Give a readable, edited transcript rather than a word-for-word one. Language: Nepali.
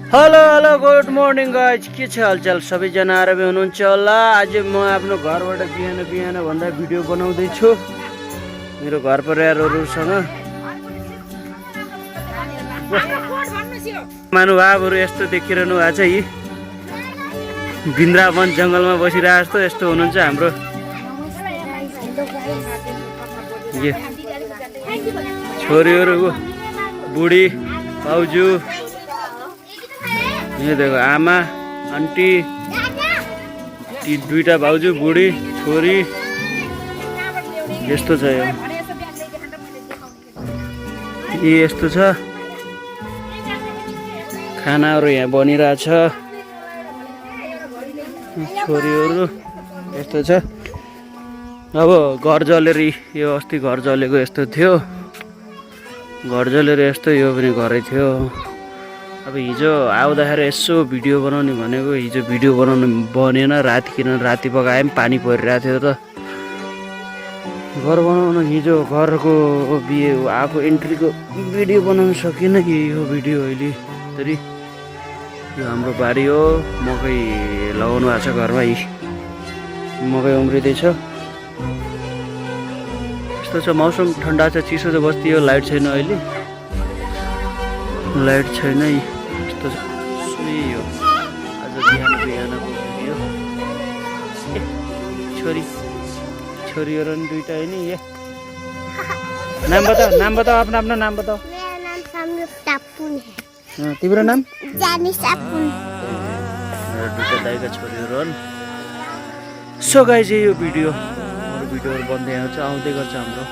Hello hello good morning guys, के छ हालचाल? सबैजना आरामै हुनुहुन्छ होला। आज म आफ्नो घरबाट बिहान बिहान भन्दा भिडियो बनाउँदैछु मेरो घर परिवारहरूसँग। महानुभावहरू यस्तो देखिरहनु भएको छ। यी वृन्दावन जङ्गलमा बसिरहेको जस्तो यस्तो हुनुहुन्छ हाम्रो छोरीहरू, बुढी भाउजू, यो देखो आमा आन्टी, ती दुईटा भाउजू, बुढी छोरी, यस्तो छ। यो यस्तो छ, खानाहरू यहाँ बनिरहेछ। छोरीहरू यस्तो छ। अब घर जलेर, यो अस्ति घर जलेको यस्तो थियो, घर जलेर यस्तो यो पनि घरै थियो। अब हिजो आउँदाखेरि यसो भिडियो बनाउने भनेको, हिजो भिडियो बनाउनु बनेन। राति किन राति पकाए पनि पानी परिरहेको थियो त घर बनाउनु। हिजो घरको आफू एन्ट्रीको भिडियो बनाउनु सकिनँ कि यो भिडियो अहिले तरी। यो हाम्रो बारी हो, मकै लगाउनु भएको छ घरमा। यी मकै उम्रिँदैछ। यस्तो छ, मौसम ठन्डा छ, चिसो छ बस्ती। यो लाइट छैन अहिले, लाइट छैन। यस्तो सुई हो आज बिहान बिहानको भिडियो। छोरी छोरीहरू नि दुईटा होइन। ये नाम बताओ, नाम बताओ, अपना अपना नाम बताओ। मेरा नाम संयुक्त टापुन है। तिम्रो नाम? जानिस टापुन। दुईटा दाइका छोरीहरू। सो गाइज, यो भिडियोहरू बन्दै आउँछ, आउँदै गर्छ हाम्रो।